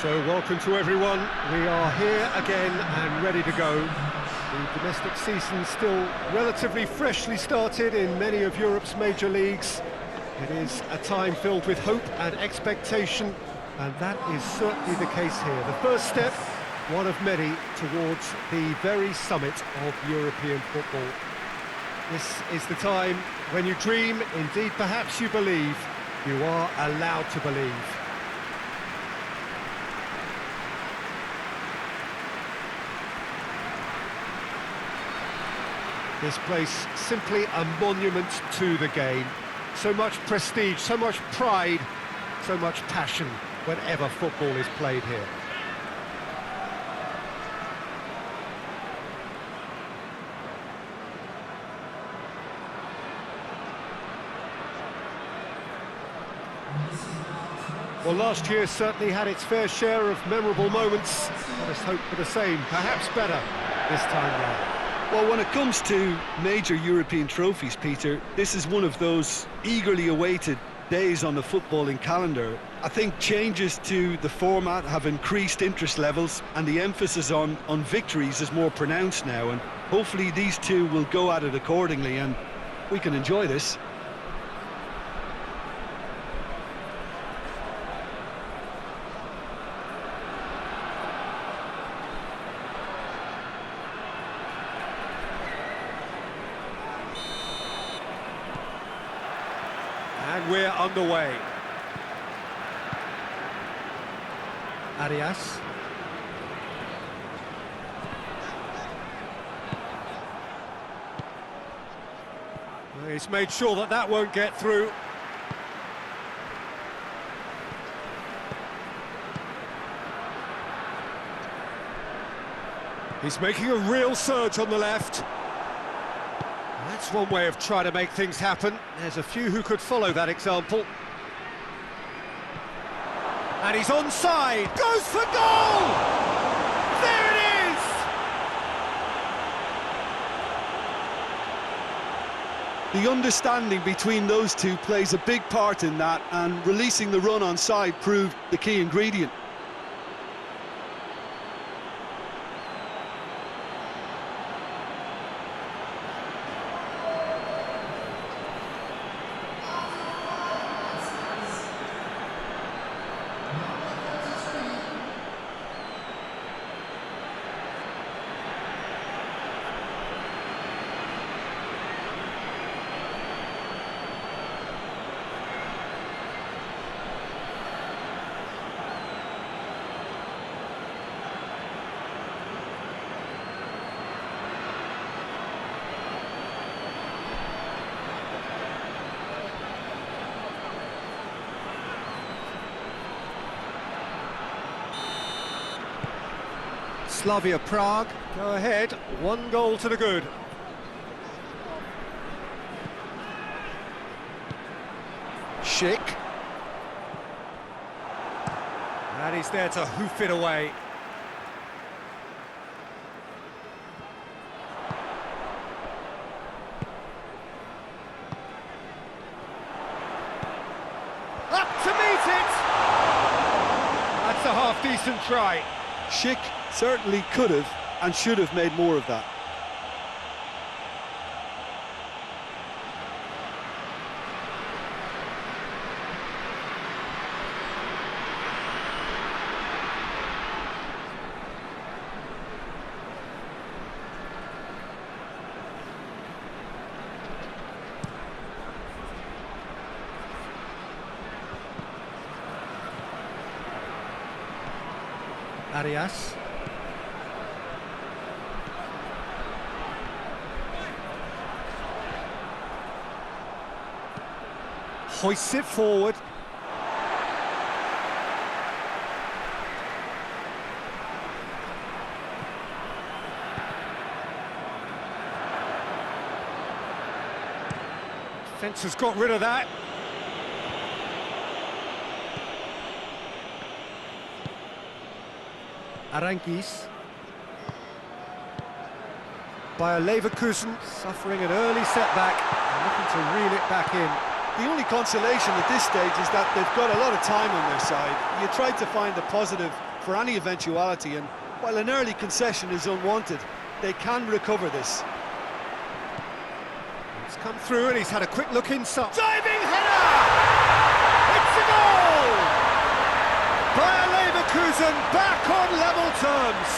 So welcome to everyone. We are here again and ready to go. The domestic season still relatively freshly started in many of Europe's major leagues. It is a time filled with hope and expectation, and that is certainly the case here. The first step, one of many, towards the very summit of European football. This is the time when you dream, indeed perhaps you believe, you are allowed to believe. This place simply a monument to the game. So much prestige, so much pride, so much passion whenever football is played here. Well, last year certainly had its fair share of memorable moments. Let us hope for the same, perhaps better this time round. Well, when it comes to major European trophies, Peter, this is one of those eagerly awaited days on the footballing calendar. I think changes to the format have increased interest levels, and the emphasis on victories is more pronounced now, and hopefully these two will go at it accordingly and we can enjoy this. And we're underway. Arias. He's made sure that that won't get through. He's making a real surge on the left. That's one way of trying to make things happen. There's a few who could follow that example. And he's onside. Goes for goal! There it is! The understanding between those two plays a big part in that, and releasing the run onside proved the key ingredient. Slavia Prague go ahead, 1 goal to the good. Schick. And he's there to hoof it away. Up to meet it! That's a half-decent try. Schick certainly could have and should have made more of that. Arias. Hoists it forward. Defence has got rid of that. Aranguis. By Leverkusen, suffering an early setback and looking to reel it back in. The only consolation at this stage is that they've got a lot of time on their side. You tried to find the positive for any eventuality, and while an early concession is unwanted, they can recover this. It's come through and he's had a quick look inside. Diving header! It's a goal! Bayer Leverkusen back on level terms.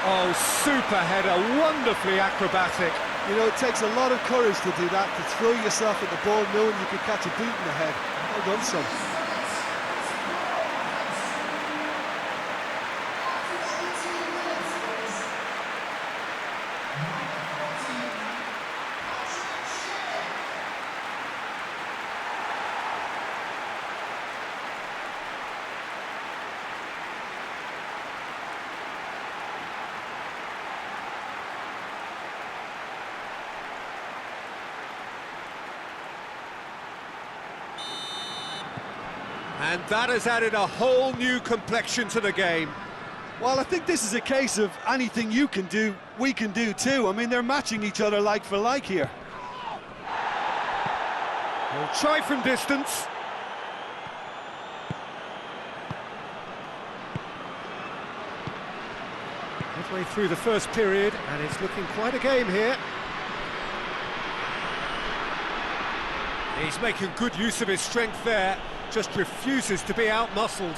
Oh, super header, wonderfully acrobatic. You know, it takes a lot of courage to do that, to throw yourself at the ball knowing you could catch a boot in the head. Well done, son. And that has added a whole new complexion to the game. Well, I think this is a case of anything you can do, we can do too. I mean, they're matching each other like for like here. He'll try from distance. Midway through the first period, and it's looking quite a game here. He's making good use of his strength there. Just refuses to be out-muscled.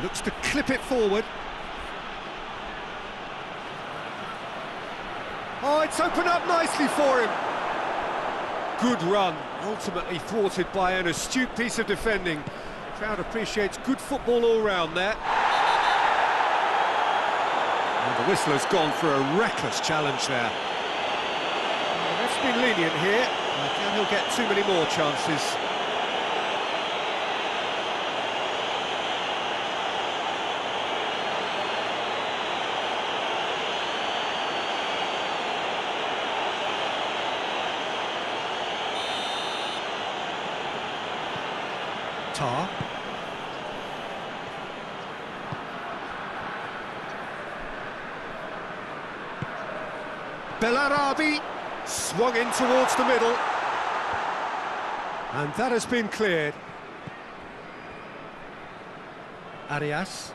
Looks to clip it forward. Oh, it's opened up nicely for him. Good run, ultimately thwarted by an astute piece of defending. Crowd appreciates good football all round there. And the whistler's gone for a reckless challenge there. Well, that's been lenient here. I doubt he'll get too many more chances. Tar. Bellarabi swung in towards the middle. And that has been cleared. Arias.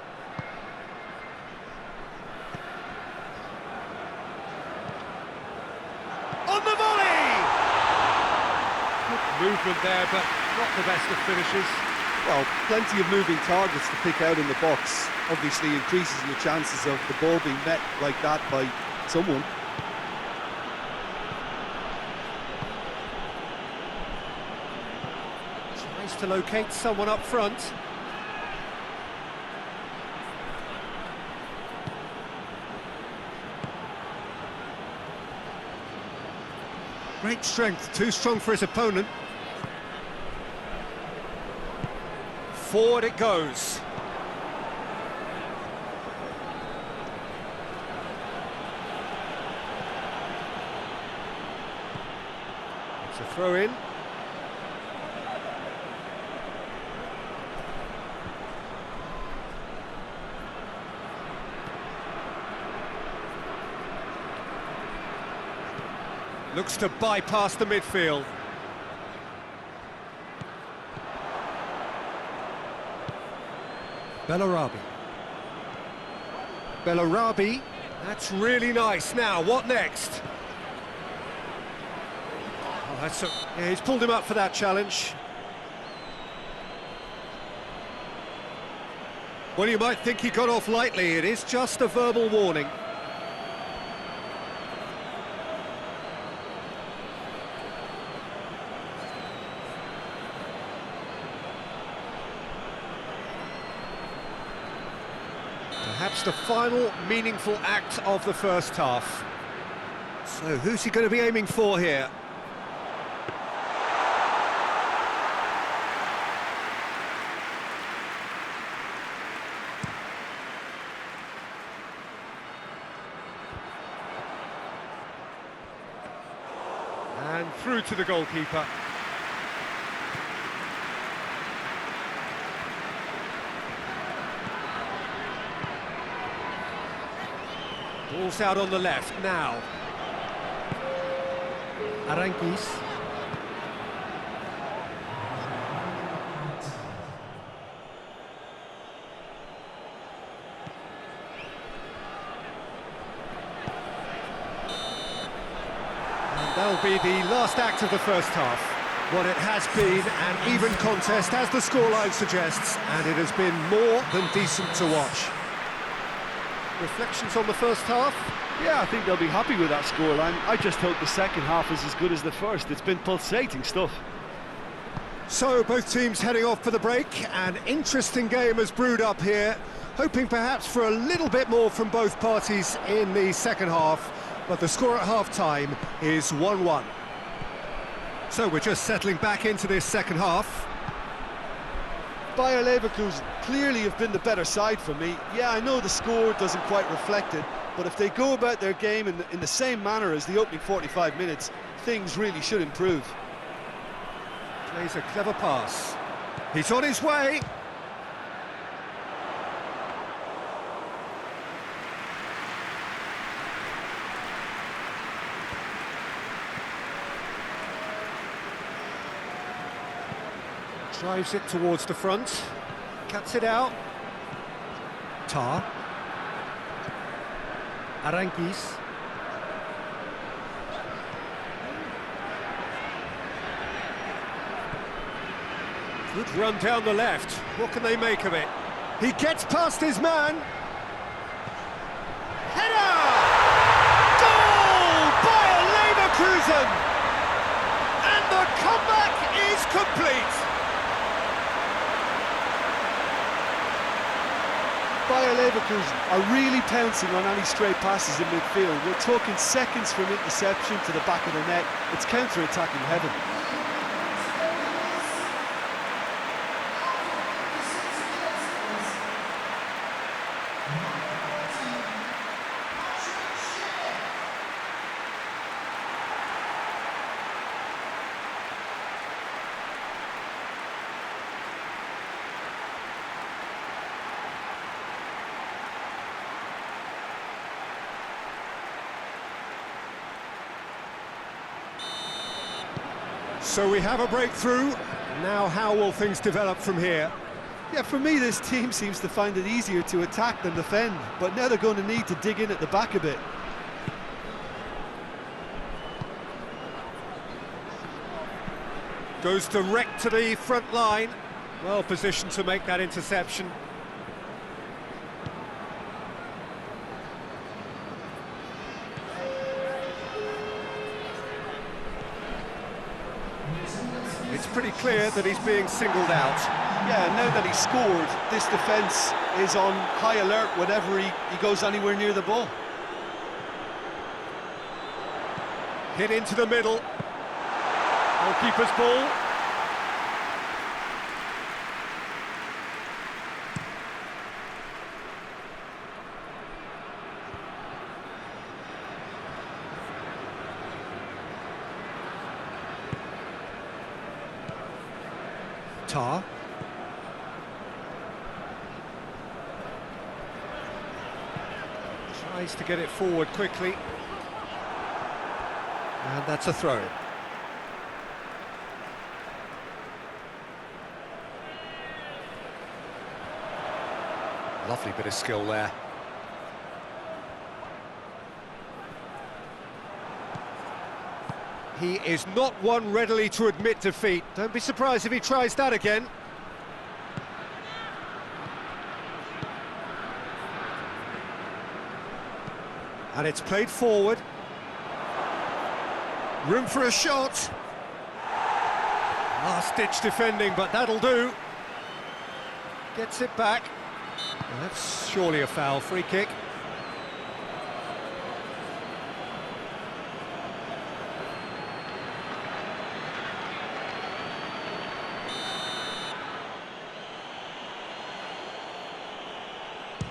On the volley! Good movement there, but not the best of finishes. Well, plenty of moving targets to pick out in the box. Obviously increases your chances of the ball being met like that by someone. Tries to locate someone up front. Great strength, too strong for his opponent. Forward it goes. It's a throw in. Looks to bypass the midfield. Bellarabi. Bellarabi, that's really nice. Now, what next? Oh, yeah, he's pulled him up for that challenge. Well, you might think he got off lightly. It is just a verbal warning. Perhaps the final meaningful act of the first half. So who's he going to be aiming for here? And through to the goalkeeper. Ball's out on the left now. Aranguis. That'll be the last act of the first half. Well, it has been an even contest, as the scoreline suggests, and it has been more than decent to watch. Reflections on the first half? Yeah, I think they'll be happy with that scoreline. I just hope the second half is as good as the first. It's been pulsating stuff. So, both teams heading off for the break. An interesting game has brewed up here, hoping perhaps for a little bit more from both parties in the second half, but the score at half-time is 1-1. So we're just settling back into this second half. Bayer Leverkusen clearly have been the better side for me. Yeah, I know the score doesn't quite reflect it, but if they go about their game in the same manner as the opening 45 minutes, things really should improve. Plays a clever pass. He's on his way. Drives it towards the front, cuts it out. Tar. Aranguiz. Good run down the left. What can they make of it? He gets past his man. Header! Goal! Bayer Leverkusen! And the comeback is complete. Bayer Leverkusen are really pouncing on any stray passes in midfield. We're talking seconds from interception to the back of the net. It's counter-attacking heaven. So we have a breakthrough. Now how will things develop from here? Yeah, for me this team seems to find it easier to attack than defend, but now they're going to need to dig in at the back a bit. Goes direct to the front line. Well positioned to make that interception. It's pretty clear that he's being singled out. Yeah, now that he's scored, this defence is on high alert whenever he goes anywhere near the ball. Hit into the middle. Goalkeeper's ball. Tar. Tries to get it forward quickly. And that's a throw. Lovely bit of skill there. He is not one readily to admit defeat. Don't be surprised if he tries that again. And it's played forward. Room for a shot. Last-ditch defending, but that'll do. Gets it back. Well, that's surely a foul. Free kick.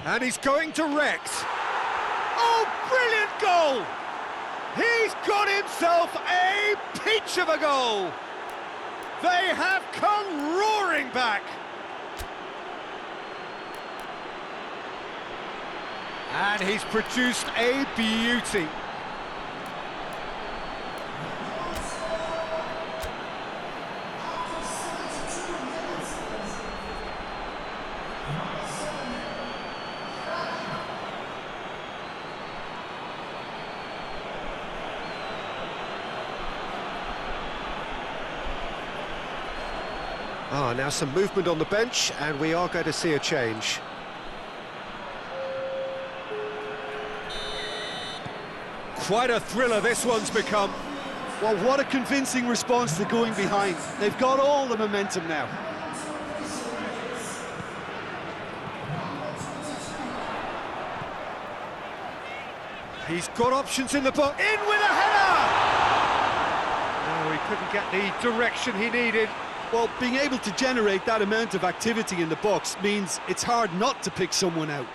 And he's going direct. Oh, brilliant goal! He's got himself a peach of a goal! They have come roaring back! And he's produced a beauty. Ah, now some movement on the bench, and we are going to see a change. Quite a thriller this one's become. Well, what a convincing response to going behind. They've got all the momentum now. He's got options in the box. In with a header! No, he couldn't get the direction he needed. Well, being able to generate that amount of activity in the box means it's hard not to pick someone out.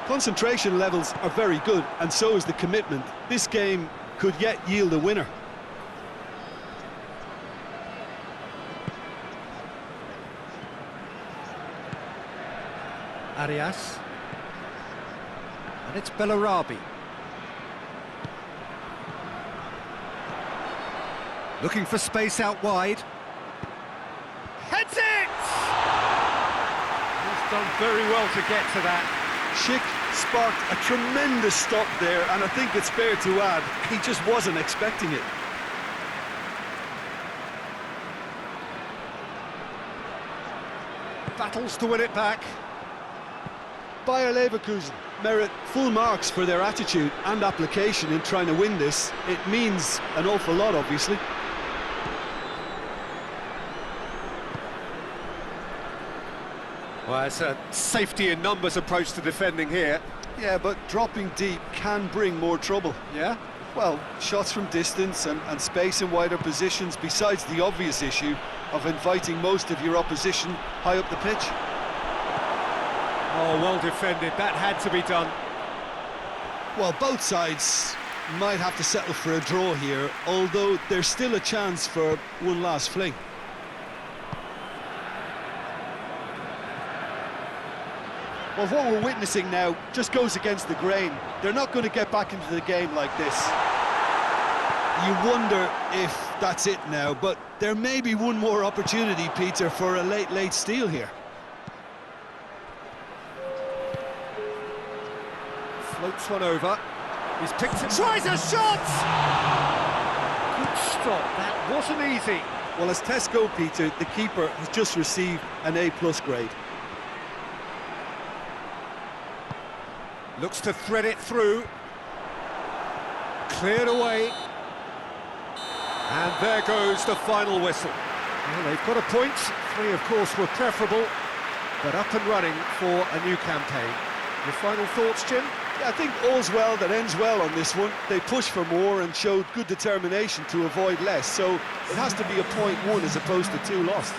Concentration levels are very good, and so is the commitment. This game could yet yield a winner. Arias. And it's Bellarabi. Looking for space out wide. Heads it! He's done very well to get to that. Schick sparked a tremendous stop there, and I think it's fair to add, he just wasn't expecting it. Battles to win it back. Bayer Leverkusen merit full marks for their attitude and application in trying to win this. It means an awful lot, obviously. Well, it's a safety in numbers approach to defending here. Yeah, but dropping deep can bring more trouble. Yeah? Well, shots from distance and space in wider positions, besides the obvious issue of inviting most of your opposition high up the pitch. Oh, well defended. That had to be done. Well, both sides might have to settle for a draw here, although there's still a chance for one last fling. Well, what we're witnessing now just goes against the grain. They're not going to get back into the game like this. You wonder if that's it now, but there may be one more opportunity, Peter, for a late steal here. Floats one over. He's picked it. Tries a shot! Good stop. That wasn't easy. Well, as tests go, Peter, the keeper has just received an A+ grade. Looks to thread it through. Cleared away. And there goes the final whistle. Well, they've got a point. 3, of course, were preferable, but up and running for a new campaign. Your final thoughts, Jim? Yeah, I think all's well that ends well on this one. They pushed for more and showed good determination to avoid less, so it has to be a point won as opposed to 2 lost.